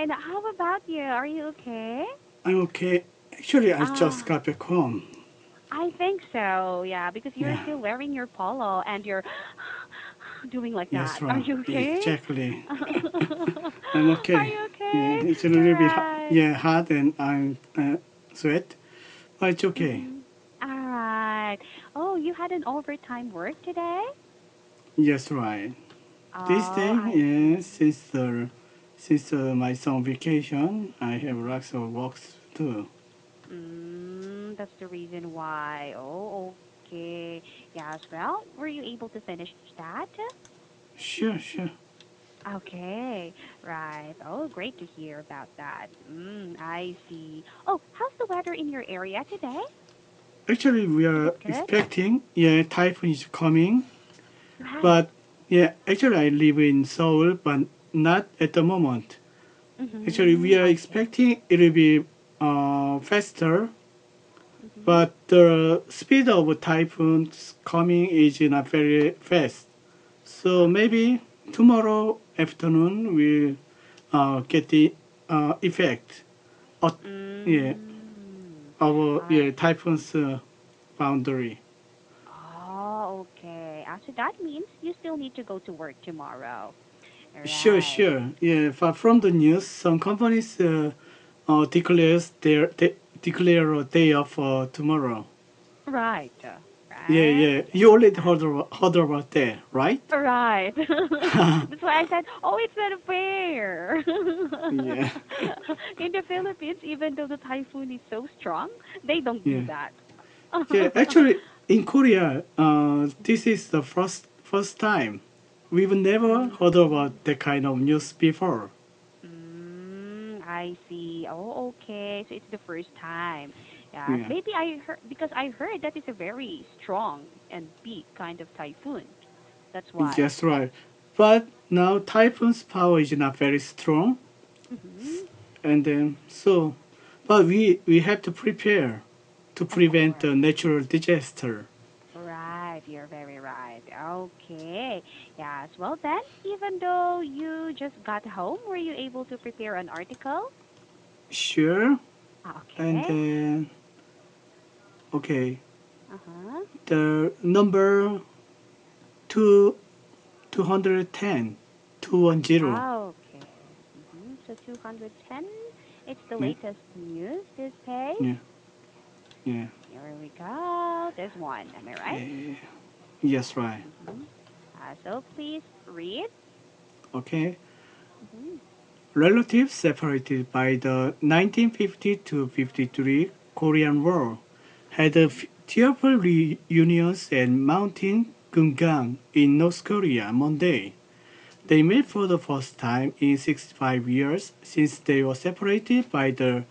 fine. How about you? Are you okay? I'm okay. Actually, I just Ah, got back home. I think so. Yeah, because you're Yeah, still wearing your polo and you're doing like that. yes, Are right. you okay? Exactly. I'm Are okay. you Yeah, okay? it's a All little bit right. yeah, hot and I'm sweat, but it's okay. Mm-hmm. All right. Oh, you had an overtime work today? Yes, right. This Oh, day, I yeah, see. since my son vacation, I have lots of works too. That's the reason why. Oh, okay. Yes, well, were you able to finish that? Sure, sure. Okay, right. Oh, great to hear about that. I see. Oh, how's the weather in your area today? Actually, we Is it are good? expecting, yeah, typhoon is coming, Right. but yeah, actually I live in Seoul, but not at the moment. Actually, we are Okay. expecting it will be faster, Mm-hmm. but the speed of typhoons coming is not very fast. So Okay. maybe tomorrow afternoon we'll get the effect of yeah, Mm, our I yeah, typhoon's boundary. Oh, okay. So that means you still need to go to work tomorrow. Sure, Right. sure. Yeah, but from the news, some companies declare a day off tomorrow. Right. Yeah, Right. yeah. You already Uh, heard about that, right? right. That's why I said, oh, it's not fair. Yeah, In the Philippines, even though the typhoon is so strong, they don't do yeah, that. yeah. Actually, in Korea, this is the first time. We've never heard about Mm, that kind of news before. I see. Oh, okay. So it's the first time. Yes. Yeah, Maybe I heard because I heard that it's a very strong and big kind of typhoon. That's why. that's right. But now typhoon's power is not very strong, Mm-hmm. and then so, but we have to prepare to Of prevent course. a natural disaster. Right. You're very right. Okay. Yes. Well, then, even though you just got home, were you able to prepare an article? Sure, and Okay. then okay, Uh-huh. the number two 210, 210. Okay. So 210, it's the Yeah, latest news this page. yeah, yeah, Here we go. There's one. Am I right? yeah. Yes, right. Mm-hmm. So please read. Okay. Mm-hmm. Relatives separated by the 1950 to 53 Korean War had tearful reunions at Mountain Gungang in North Korea Monday. They met for the first time in 65 years since they were separated by the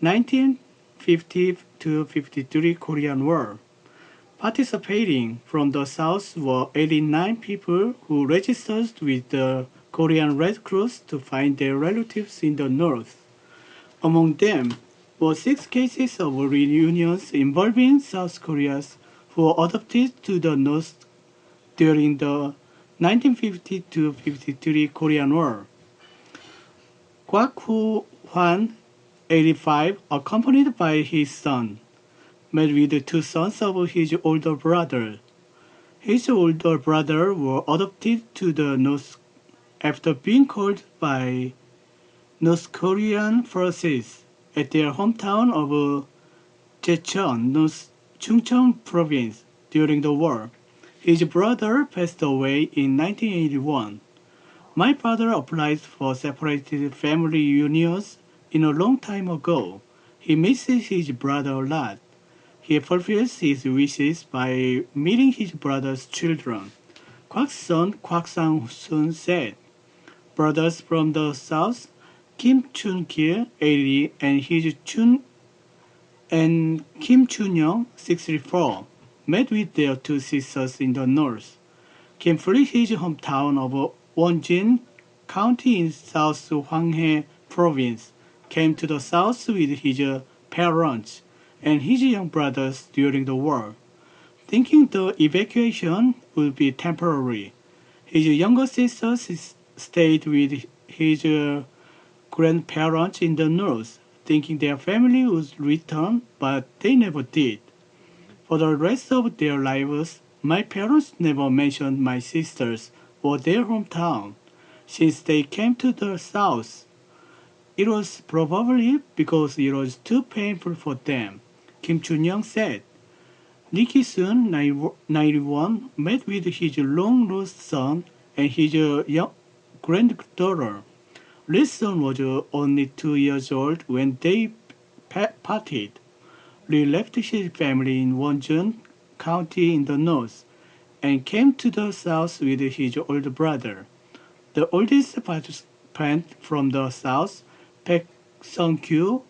1950 to 53 Korean War. Participating from the South were 89 people who registered with the Korean Red Cross to find their relatives in the North. Among them were 6 cases of reunions involving South Koreans who were adopted to the North during the 1950 to 53 Korean War. Kwak Hoo Hwan, 85, accompanied by his son, met with the two sons of his older brother. His older brother were adopted to the North after being called by North Korean forces at their hometown of Jecheon, North Chungcheong province during the war. His brother passed away in 1981. My father applied for separated family unions in a long time ago. He misses his brother a lot. He fulfills his wishes by meeting his brother's children. Kwak's son Kwak Sang-soon said, brothers from the south, Kim Chun-kil, 80, and Kim Chun-young, 64, met with their two sisters in the north. Kim fled his hometown of Wonjin County in South Hwanghae Province, came to the south with his parents and his young brothers during the war, thinking the evacuation would be temporary. His younger sisters stayed with his grandparents in the north, thinking their family would return, but they never did. For the rest of their lives, my parents never mentioned my sisters or their hometown. Since they came to the south, it was probably because it was too painful for them. Kim Chun-young said. Nicky soon, 91, met with his long-lost son and his young granddaughter. Lee's son was only 2 years old when they parted. Lee left his family in Wonjun County in the north and came to the south with his older brother. The oldest participant from the south, Baek Sung-kyu,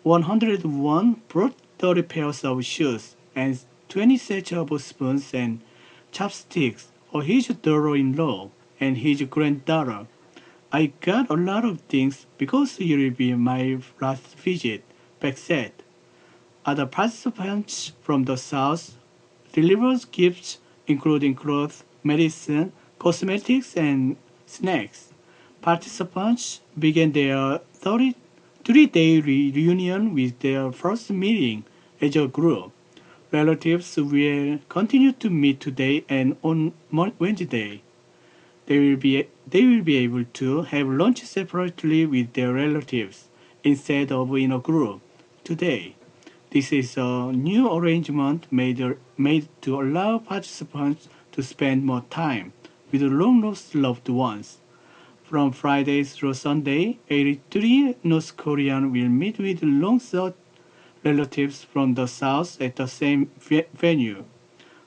101, brought 30 pairs of shoes and 20 sets of spoons and chopsticks for his daughter-in-law and his granddaughter. I got a lot of things because it will be my last visit, Beck said. Other participants from the South delivered gifts including clothes, medicine, cosmetics, and snacks. Participants began their 33-day reunion with their first meeting as a group. Relatives will continue to meet today and on Wednesday. They will be able to have lunch separately with their relatives instead of in a group today. This is a new arrangement made to allow participants to spend more time with long-lost loved ones. From Friday through Sunday, 83 North Koreans will meet with long-sought relatives from the south at the same venue.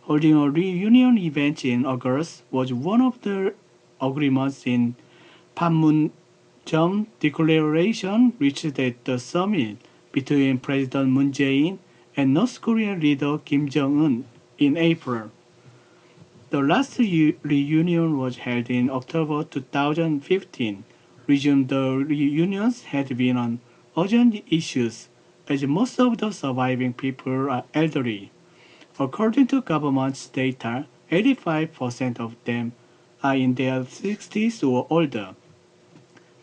Holding a reunion event in August was one of the agreements in Panmunjom Declaration reached at the summit between President Moon Jae-in and North Korean leader Kim Jong-un in April. The last reunion was held in October 2015. Resumed the reunions had been on urgent issues, as most of the surviving people are elderly. According to government's data, 85% of them are in their 60s or older.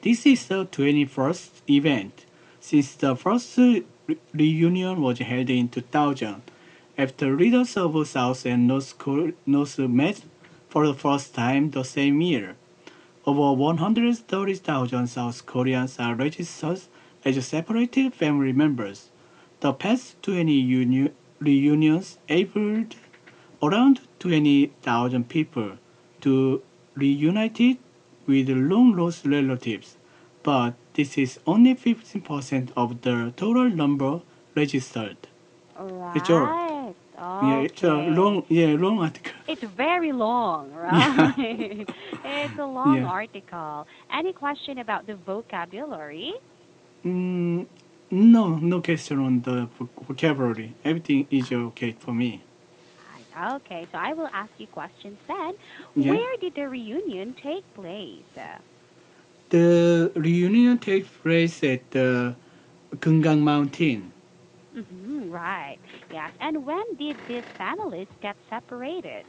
This is the 21st event since the first reunion was held in 2000, after leaders of South and North met for the first time the same year. Over 130,000 South Koreans are registered as separated family members. The past 20 reunions averaged around 20,000 people to reunited with long-lost relatives, but this is only 15% of the total number registered. It's a, Right. yeah, it's a Okay. long article. It's very long, Yeah, right? It's a long yeah. article. Any question about the vocabulary? Mm, no question on the vocabulary. Everything is okay for me. Right. Okay, so I will ask you questions then. Yeah. Where did the reunion take place? The reunion takes place at the Gungang Mountain Right. Yes. And when did these families get separated?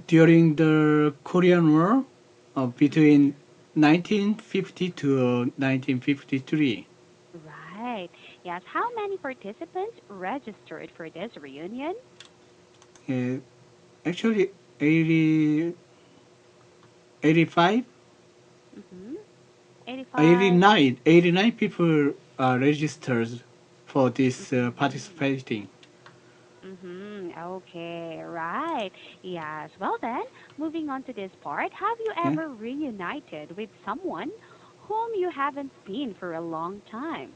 during the Korean War Mhm. between 1950 to 1953. Right. Yes. How many participants registered for this reunion? Uh, Actually, 80, 85, Mm-hmm. 85. 89 people are registered for this Mm-hmm. participating. Okay, right. Yes. Well then, moving on to this part, have you Yeah. ever reunited with someone whom you haven't seen for a long time?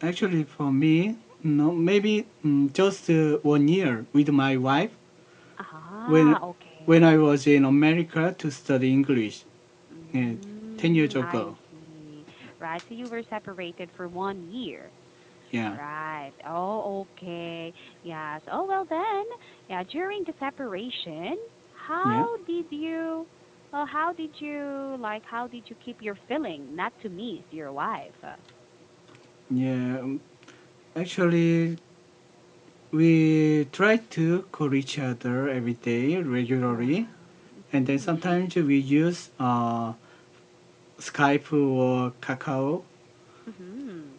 Actually, for me, no, maybe just 1 year with my wife when Ah, when I okay. was in America to study English, uh, 10 years I ago. see. Right. So you were separated for 1 year. Yeah, Right. Oh, okay. Yes. Oh, well then. Yeah, during the separation, yeah, how did you keep your feeling not to miss your wife? yeah. Actually, we try to call each other every day regularly, Right. and then Mm-hmm. sometimes we use Skype or Kakao, Mm-hmm.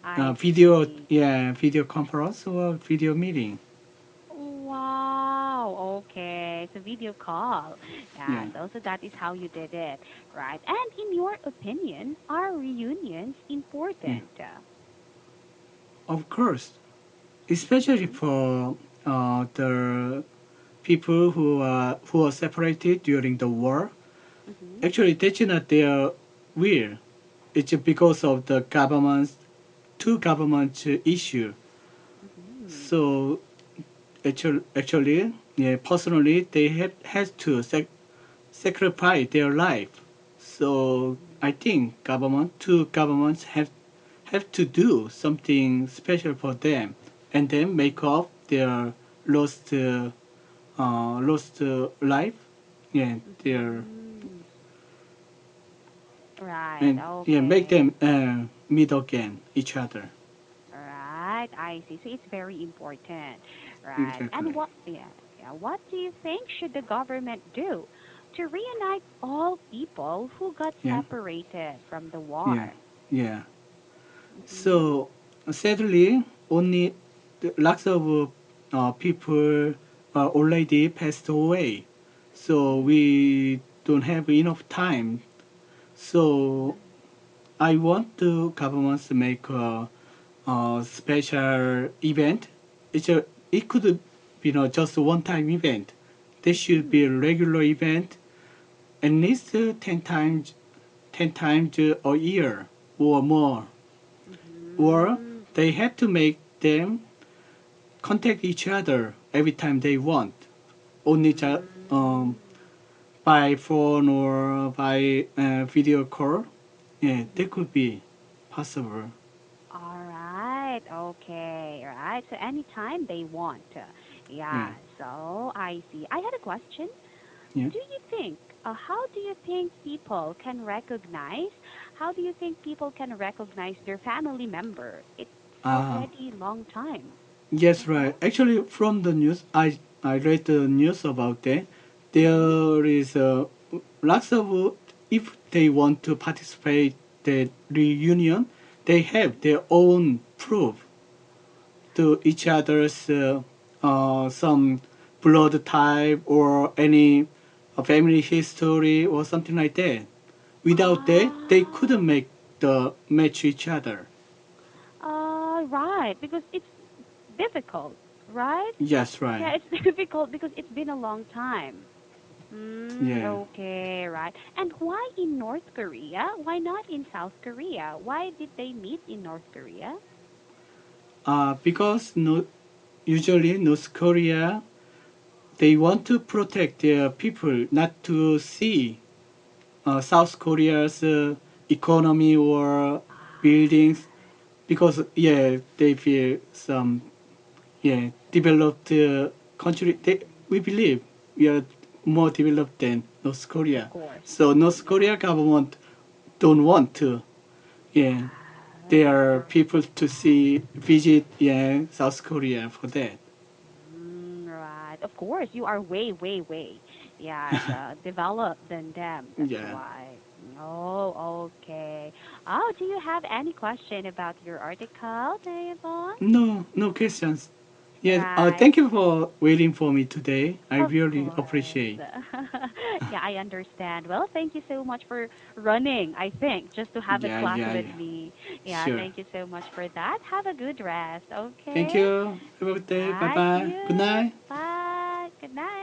I video, see. yeah, video conference or video meeting. Wow. Okay. So video call. Yeah, Yeah. So that is how you did it, right? And in your opinion, are reunions yeah, important? of course, especially Mm-hmm. for the people who are separated during the war. Mm-hmm. Actually, that's not their will. It's because of the government's two government issue. Mm-hmm. So actually, yeah, personally, they have had to sacrifice their life. So I think two governments have to do something special for them, and then make up their lost life. Yeah, their Mm-hmm. Right. and yeah, make Okay. them meet again each other. Right. I see. So it's very important. Right. Exactly. And what? Yeah. Yeah. What do you think should the government do to reunite all people who got Yeah, separated from the yeah, war? yeah. Mm-hmm. So sadly, only lots of people already passed away. So Mm-hmm. we don't have enough time. So Mm-hmm. I want the government to make a special event. It could be just a one-time event. There should be Mm-hmm. a regular event at least 10 times a year or more. Or Mm-hmm. they have to make them contact each other every time they want. Only Mm-hmm. by phone or by video call. Yeah, that Mm-hmm. could be possible. All right. Okay. Right. So anytime they want. Yeah, Yeah. So I see. I had a question. yeah. How do you think people can recognize, how do you think people can recognize their family member? It's Uh, already long time. yes, Uh-huh. right. Actually, from the news, I read the news about that. Mm-hmm. There is lots of if they want to participate the reunion, they have their own proof to each other's some blood type or any family history or something like that. Without that, they couldn't Ah, make the match each other. right, because it's difficult, right? Yes, right. Yeah, it's difficult because it's been a long time. Yeah. Okay, right. And why in North Korea? Why not in South Korea? Why did they meet in North Korea? Because no, usually North Korea they want to protect their people, not to see South Korea's economy or buildings, Ah, because yeah they feel some yeah developed country. We believe we are more developed than North of Korea, course. so North Yeah. Korea government don't want to yeah their Ah, people to see visit yeah South Korea for that. right. Of course, you are way, way, way, yes, developed than them. That's Yeah. why. Oh, okay. Oh, do you have any question about your article, Yvonne? No, no questions. Yes. Right. Thank you for waiting for me today. I Of really course. appreciate. Yeah, I understand. Well, thank you so much for running, I think, just to have a Yeah, class yeah, with yeah. me. Yeah, Sure. thank you so much for that. Have a good rest, Thank okay? you. Have a good day. Bye Right, bye. Good you. night. Bye. Good night.